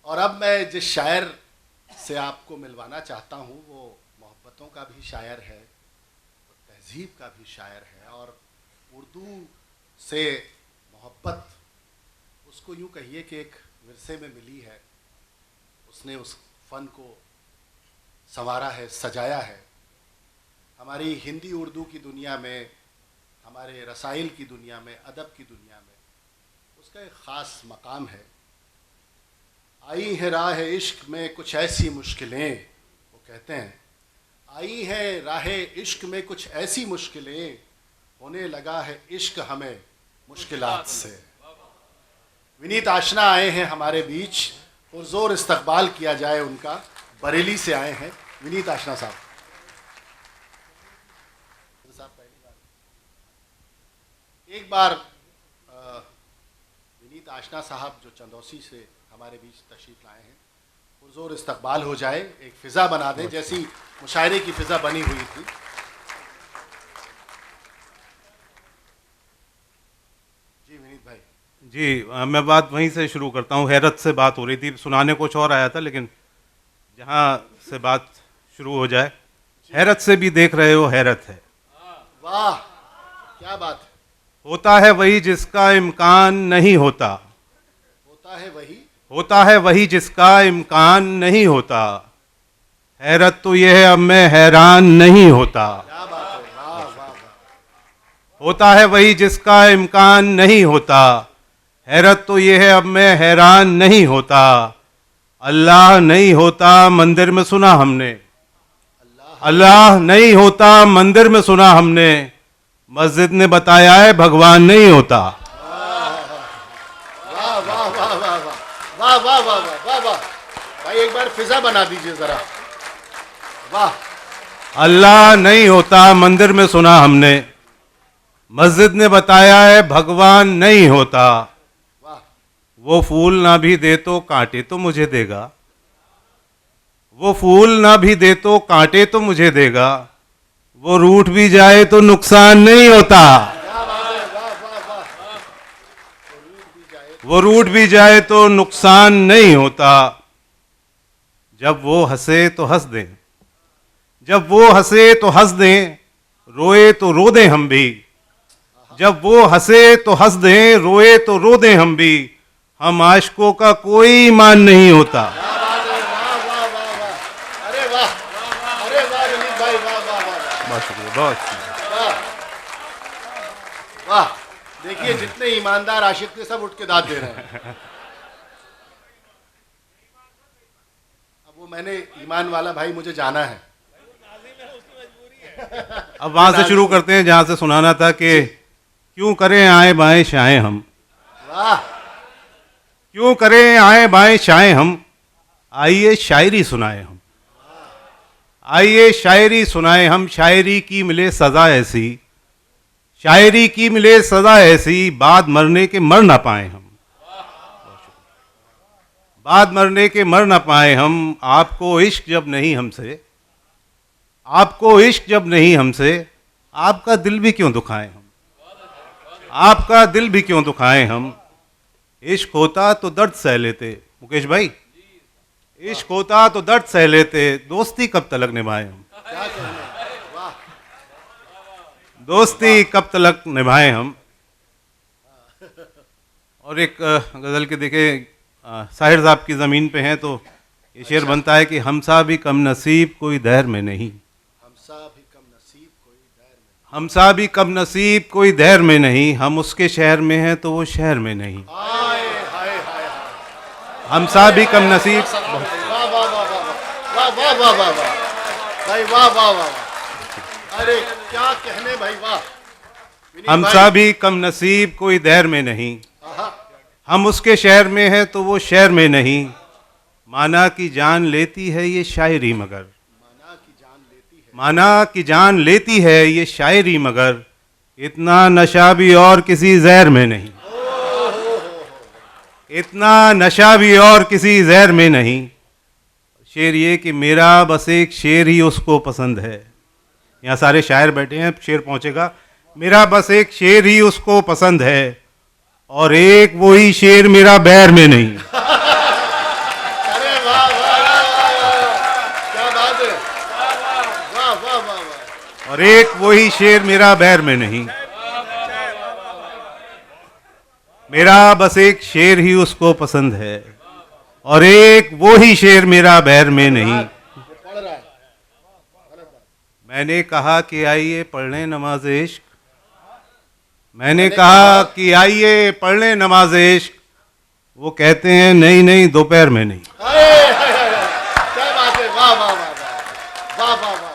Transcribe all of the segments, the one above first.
और अब मैं जिस शायर से आपको मिलवाना चाहता हूँ वो मोहब्बतों का भी शायर है, तहजीब का भी शायर है, और उर्दू से मोहब्बत उसको यूँ कहिए कि एक विरसे में मिली है। उसने उस फ़न को संवारा है, सजाया है। हमारी हिंदी उर्दू की दुनिया में, हमारे रसाइल की दुनिया में, अदब की दुनिया में उसका एक ख़ास मकाम है। आई है राह इश्क में कुछ ऐसी मुश्किलें, वो कहते हैं आई है राह इश्क में कुछ ऐसी मुश्किलें, होने लगा है इश्क हमें मुश्किलात से। विनीत आशना आए हैं हमारे बीच, पुरजोर इस्तकबाल किया जाए उनका। बरेली से आए हैं विनीत आशना साहब। एक बार विनीत आशना साहब जो चंदौसी से हमारे बीच तशरीफ लाए हैं, पुरजोर इस्तकबाल हो जाए, एक फ़िज़ा बना दें जैसी मुशायरे की फ़िज़ा बनी हुई थी। जी विनीत भाई। जी, मैं बात वहीं से शुरू करता हूँ। हैरत से बात हो रही थी, सुनाने कुछ और आया था, लेकिन जहाँ से बात शुरू हो जाए, हैरत से भी देख रहे हो हैरत है। वाह क्या बात है। होता है वही जिसका इम्कान नहीं होता, होता है वही जिसका इम्कान नहीं होता। हैरत तो यह है अब मैं हैरान नहीं होता। क्या बात है, वाह वाह वाह। होता है वही जिसका इम्कान नहीं होता। हैरत तो यह है अब मैं हैरान नहीं होता। अल्लाह नहीं होता मंदिर में सुना हमने, अल्लाह नहीं होता मंदिर में सुना हमने। मस्जिद ने बताया है भगवान नहीं होता। वाह वाह वाह वाह वाह वाह वाह वाह वाह वाह। भाई एक बार फिजा बना दीजिए जरा। वाह। अल्लाह नहीं होता मंदिर में सुना हमने, मस्जिद ने बताया है भगवान नहीं होता। वाह। वो फूल ना भी दे तो कांटे तो मुझे देगा, वो फूल ना भी दे तो कांटे तो मुझे देगा। वो रूठ भी जाए तो नुकसान नहीं होता, वो रूठ भी जाए तो नुकसान नहीं होता। जब वो हंसे तो हंस दें, जब वो हंसे तो हंस दें, रोए तो रो दें हम भी। जब वो हंसे तो हंस दें, रोए तो रो दें हम भी। हम आशिकों का कोई ईमान नहीं होता। अरे वाह, अरे वाह विनीत भाई, वाह वाह वाह। बहुत शुक्रिया, बहुत शुक्रिया। वाह वाह। देखिए जितने ईमानदार आशिक थे सब उठ के दाद दे रहे हैं। अब वो मैंने ईमान वाला भाई मुझे जाना है। अब वहां से शुरू करते हैं जहां से सुनाना था कि क्यों करें आए बाएं शाएं हम। वाह। क्यों करें आए बाएं शाएं हम, आइए शायरी सुनाए हम। आइए शायरी सुनाए हम, शायरी की मिले सजा ऐसी, शायरी की मिले सजा ऐसी, बाद मरने के मर ना पाए हम। बाद मरने के मर ना पाए हम। आपको इश्क जब नहीं हमसे, आपको इश्क जब नहीं हमसे, आपका दिल भी क्यों दुखाएं हम, आपका दिल भी क्यों दुखाएं हम। इश्क होता तो दर्द सह लेते, मुकेश भाई, इश्क होता तो दर्द सह लेते। दोस्ती कब तलक निभाए हम, क्या कहने। वाह। दोस्ती कब तलक निभाए हम। और एक गज़ल के देखे साहिर साहब की ज़मीन पे हैं तो ये शेर बनता है कि हमसा भी कम नसीब कोई दहर में नहीं, हमसा भी कम नसीब कोई दहर में, हमसा भी कम नसीब कोई दहर में नहीं। हम उसके शहर में हैं तो वो शहर में नहीं। हाय हाय हाय। हमसा भी कम नसीब। वाह वाह वाह वाह वाह वाह वाह वाह भाई, वाह वाह वाह। अरे क्या कहने भाई, वाह। हमसा भी कम नसीब कोई दहर में नहीं, हम उसके शहर में हैं तो वो शहर में नहीं। माना की जान लेती है ये शायरी मगर, माना की जान लेती है ये शायरी मगर, इतना नशा भी और किसी जहर में नहीं, इतना नशा भी और किसी जहर में नहीं। शेर ये कि मेरा बस एक शेर ही उसको पसंद है। यहाँ सारे शायर बैठे हैं, शेर पहुँचेगा। मेरा बस एक शेर ही उसको पसंद है, और एक वही शेर मेरा बैर में नहीं। और एक वही शेर मेरा बैर में नहीं। मेरा बस एक शेर ही उसको पसंद है और एक वो ही शेर मेरा बैर में नहीं। मैंने कहा कि आइए पढ़ लें नमाज इश्क, मैंने कहा कि आइए पढ़ लें नमाज इश्क, वो कहते हैं नहीं नहीं दोपहर में नहीं। क्या बात है, वाह वाह वाह वाह वाह वाह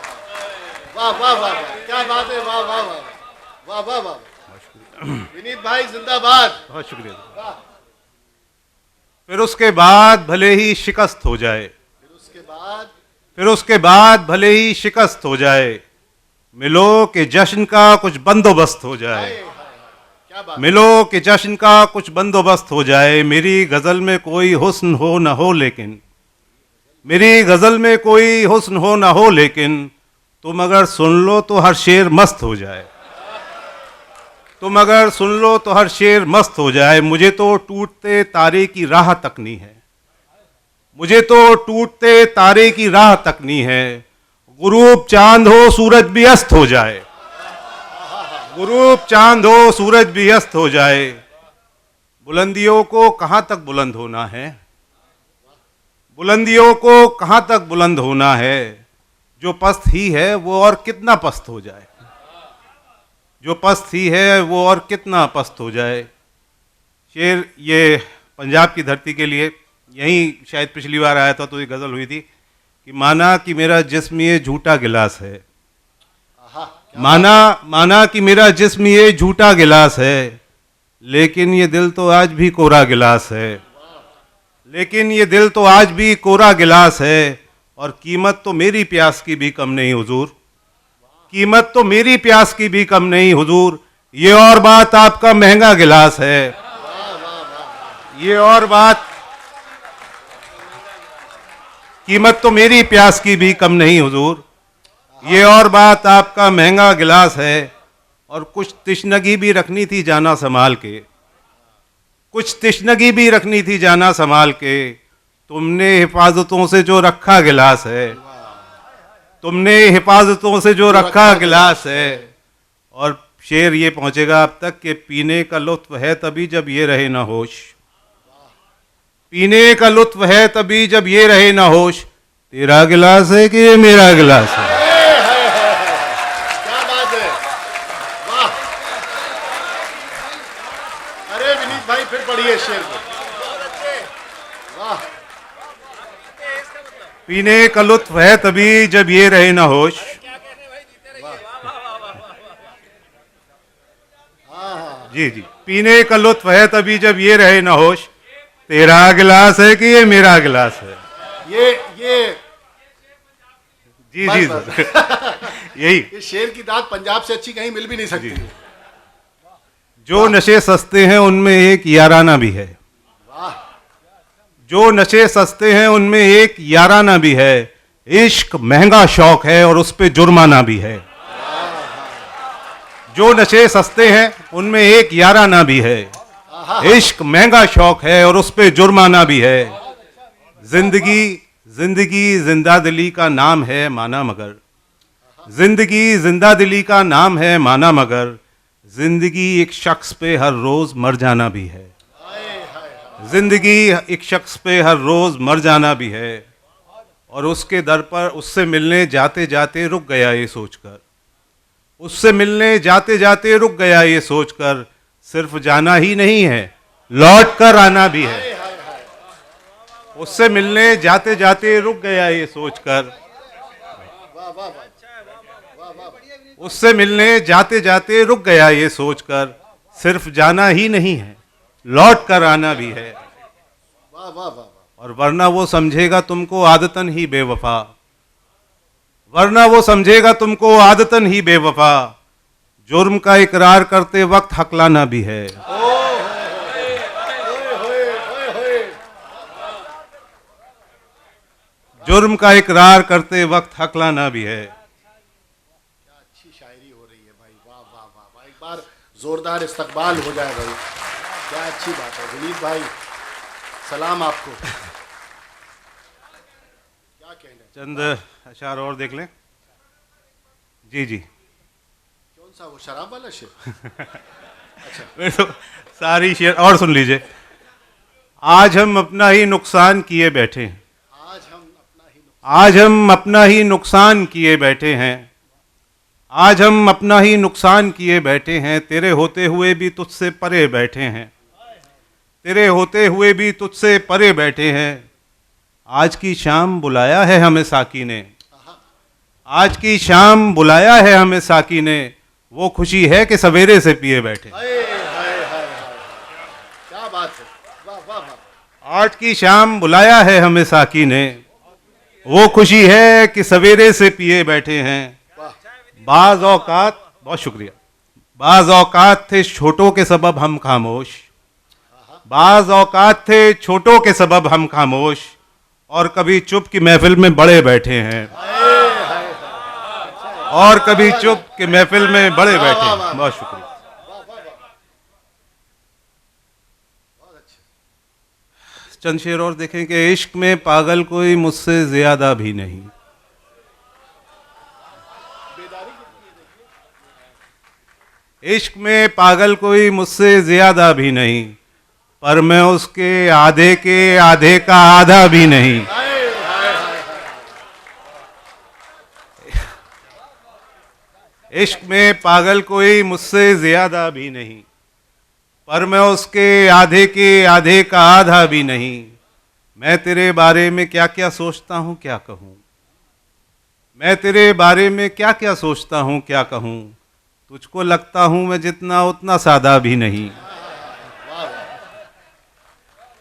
वाह वाह वाह, क्या बात है, वाह वाह वाह वाह वाह वाह। विनीत भाई जिंदाबाद। बहुत शुक्रिया। फिर उसके बाद भले ही शिकस्त हो जाए, फिर उसके बाद भले ही शिकस्त हो जाए, मिलो के जश्न का कुछ बंदोबस्त हो जाए, मिलो के जश्न का कुछ बंदोबस्त हो जाए। मेरी गजल में कोई हुस्न हो न हो लेकिन, मेरी गजल में कोई हुस्न हो न हो लेकिन, तुम अगर सुन लो तो हर शेर मस्त हो जाए, तुम अगर सुन लो तो हर शेर मस्त हो जाए। मुझे तो टूटते तारे की राह तकनी है, मुझे तो टूटते तारे की राह तकनी है। गुरूब चांद हो सूरज भी अस्त हो जाए, गुरूब चांद हो सूरज भी अस्त हो जाए। बुलंदियों को कहाँ तक बुलंद होना है, बुलंदियों को कहाँ तक बुलंद होना है। जो पस्त ही है वो और कितना पस्त हो जाए, जो पस्त ही है वो और कितना पस्त हो जाए। शेर ये पंजाब की धरती के लिए, यहीं शायद पिछली बार आया था तो ये गज़ल हुई थी कि माना कि मेरा जिस्म ये झूठा गिलास है, माना कि मेरा जिस्म ये झूठा गिलास है, लेकिन ये दिल तो आज भी कोरा गिलास है, लेकिन ये दिल तो आज भी कोरा गिलास है। और कीमत तो मेरी प्यास की भी कम नहीं हुजूर, कीमत तो मेरी प्यास की भी कम नहीं हुजूर। ये और बात आपका महंगा गिलास है, ये और बात, कीमत तो मेरी प्यास की भी कम नहीं हुजूर, ये और बात आपका महंगा गिलास है। और कुछ तिश्नगी भी रखनी थी जाना संभाल के, कुछ तिश्नगी भी रखनी थी जाना संभाल के। तुमने हिफाजतों से जो रखा गिलास है, तुमने हिफाजतों से जो रखा गिलास है। और शेर ये पहुंचेगा अब तक कि पीने का लुत्फ है तभी जब ये रहे ना होश, पीने का लुत्फ है तभी जब ये रहे ना होश। तेरा गिलास है कि ये मेरा गिलास है। क्या बात है, वाह। अरे विनीत भाई फिर पढ़िए शेर को, वाह। पीने का लुत्फ है तभी जब ये रहे ना होश, जी जी, पीने का लुत्फ है तभी जब ये रहे ना होश। तेरा गिलास है कि ये मेरा गिलास है। ये जी जी यही ये शेर की दाद पंजाब से अच्छी कहीं मिल भी नहीं सकती। जो नशे सस्ते हैं उनमें एक याराना भी है, वाह। जो नशे सस्ते हैं उनमें एक याराना भी है। इश्क महंगा शौक है और उस पे जुर्माना भी है, जो नशे सस्ते हैं उनमें एक याराना भी है। इश्क महंगा शौक है और उस पे जुर्माना भी है। जिंदगी जिंदगी जिंदा दिली का नाम है माना मगर, जिंदगी जिंदा दिली का नाम है माना मगर। जिंदगी एक शख्स पे हर रोज मर जाना भी है, जिंदगी एक शख्स पे हर रोज मर जाना भी है। और उसके दर पर उससे मिलने जाते जाते रुक गया ये सोचकर, उससे मिलने जाते जाते रुक गया ये सोचकर। सिर्फ जाना ही नहीं है लौट कर आना भी है, उससे मिलने जाते जाते रुक गया ये सोचकर, उससे मिलने जाते जाते रुक गया ये सोचकर। सिर्फ जाना ही नहीं है लौट कर आना भी है। और वरना वो समझेगा तुमको आदतन ही बेवफा, वरना वो समझेगा तुमको आदतन ही बेवफा। जुर्म का इकरार करते वक्त हकलाना भी है, जुर्म का इकरार करते वक्त हकलाना भी है। क्या अच्छी शायरी हो रही है भाई, वाह वाह वाह वाह। एक बार जोरदार इस्तकबाल हो जाए भाई, क्या अच्छी बात है। विनीत भाई सलाम आपको। क्या कहना, चंद अशार और देख लें। जी जी, कौन सा, वो शराब वाला शेर? अच्छा, मैं तो सारी शेर और सुन लीजिए। आज हम अपना ही नुकसान किए बैठे हैं, आज हम अपना ही आज हम अपना ही नुकसान किए बैठे हैं, आज हम अपना ही नुकसान किए बैठे हैं। तेरे होते हुए भी तुझसे परे बैठे हैं, तेरे होते हुए भी तुझसे परे बैठे हैं। आज की शाम बुलाया है हमें साकी ने, आज की शाम बुलाया है हमें साकी ने। वो खुशी है कि सवेरे से पिए बैठे। हाय हाय हाय हाय, क्या बात है, वाह वाह वाह। आज की शाम बुलाया है हमें साकी ने, वो खुशी है कि सवेरे से पिए बैठे हैं। बाज औकात, बहुत शुक्रिया, बाज औकात थे छोटों के सबब हम खामोश, बाज औकात थे छोटों के सबब हम खामोश, और कभी चुप की महफिल में बड़े बैठे हैं, और कभी चुप की महफिल में बड़े बैठे हैं। बहुत शुक्रिया। चंद शेर और देखें कि इश्क में पागल कोई मुझसे ज्यादा भी नहीं, इश्क में पागल कोई मुझसे ज्यादा भी नहीं, पर मैं उसके आधे के आधे का आधा भी नहीं। इश्क में पागल कोई मुझसे ज्यादा भी नहीं, पर मैं उसके आधे के आधे का आधा भी नहीं। मैं तेरे बारे में क्या क्या सोचता हूँ क्या कहूँ, मैं तेरे बारे में क्या क्या सोचता हूँ क्या कहूँ। तुझको लगता हूँ मैं जितना उतना सादा भी नहीं,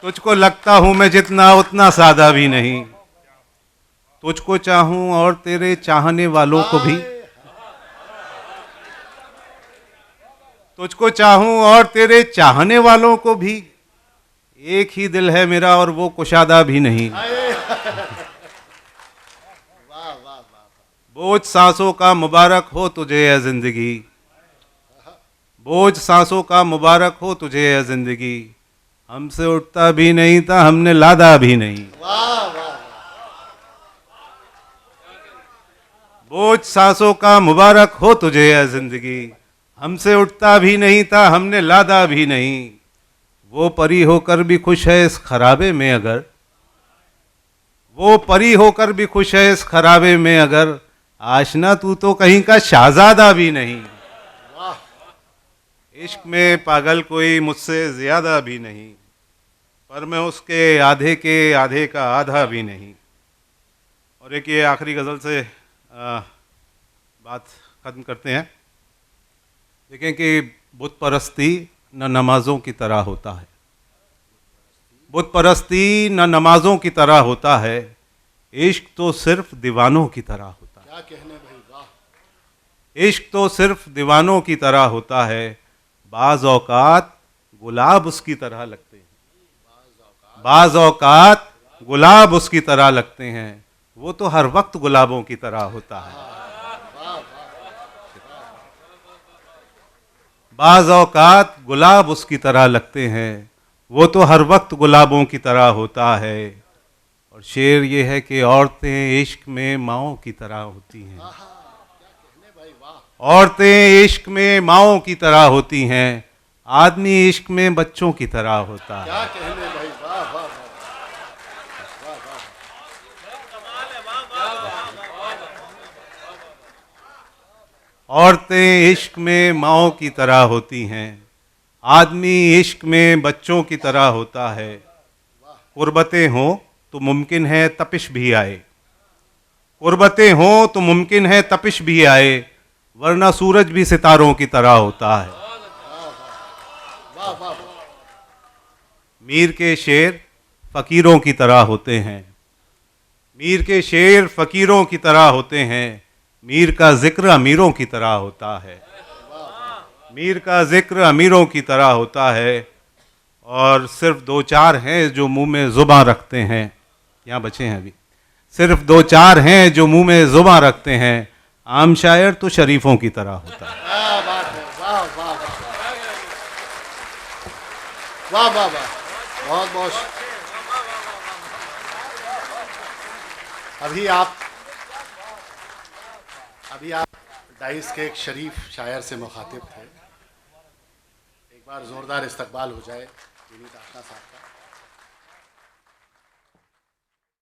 तुझको लगता हूँ मैं जितना उतना सादा भी नहीं। तुझको चाहूँ और तेरे चाहने वालों को भी, तुझको चाहूँ और तेरे चाहने वालों को भी। एक ही दिल है मेरा और वो कुशादा भी नहीं। बोझ सांसों का मुबारक हो तुझे है जिंदगी, बोझ सांसों का मुबारक हो तुझे है जिंदगी। हमसे उठता भी नहीं था हमने लादा भी नहीं। बोझ सांसों का मुबारक हो तुझे है जिंदगी, हमसे उठता भी नहीं था हमने लादा भी नहीं। वो परी होकर भी खुश है इस खराबे में अगर, वो परी होकर भी खुश है इस खराबे में अगर। आशना तू तो कहीं का शहजादा भी नहीं। इश्क में पागल कोई मुझसे ज्यादा भी नहीं, पर मैं उसके आधे के आधे का आधा भी नहीं। और एक ये आखिरी गज़ल से बात ख़त्म करते हैं। देखें कि बुत परस्ती न नमाज़ों की तरह होता है, बुत परस्ती न नमाज़ों की तरह होता है। इश्क तो सिर्फ दीवानों की तरह होता है। क्या कहने भाई, वाह। इश्क तो सिर्फ दीवानों की तरह होता है। बाज़ औकात गुलाब उसकी तरह लगते हैं, बाज़ औकात गुलाब उसकी तरह लगते हैं। वो तो हर वक्त गुलाबों की तरह होता है। बाज़ औकात गुलाब उसकी तरह लगते हैं, वो तो हर वक्त गुलाबों की तरह होता है। और शेर ये है कि औरतें इश्क में माओं की तरह होती हैं, औरतें इश्क में माओं की तरह होती हैं। आदमी इश्क में बच्चों की तरह होता है। क्या कहने भाई, वाह वाह वाह। औरतें इश्क में माओं की तरह होती हैं, आदमी इश्क में बच्चों की तरह होता है। कुर्बतें हों तो मुमकिन है तपिश भी आए, कुर्बतें हों तो मुमकिन है तपिश भी आए, वरना सूरज भी सितारों की तरह होता है। मीर के शेर फकीरों की तरह होते हैं, मीर के शेर फकीरों की तरह होते हैं। मीर का जिक्र अमीरों की तरह होता है, मीर का जिक्र अमीरों की तरह होता है। और सिर्फ दो चार हैं जो मुंह में जुबान रखते हैं, यहाँ बचे हैं अभी, सिर्फ दो चार हैं जो मुंह में जुबान रखते हैं। आम शायर तो शरीफों की तरह होता है। वाह वाह वाह, वाह वाह वाह, बहुत बहुत। अभी आप डाइस के एक शरीफ शायर से मुखातिब थे। एक बार ज़ोरदार इस्तकबाल हो जाए विनीत आशना साहब का।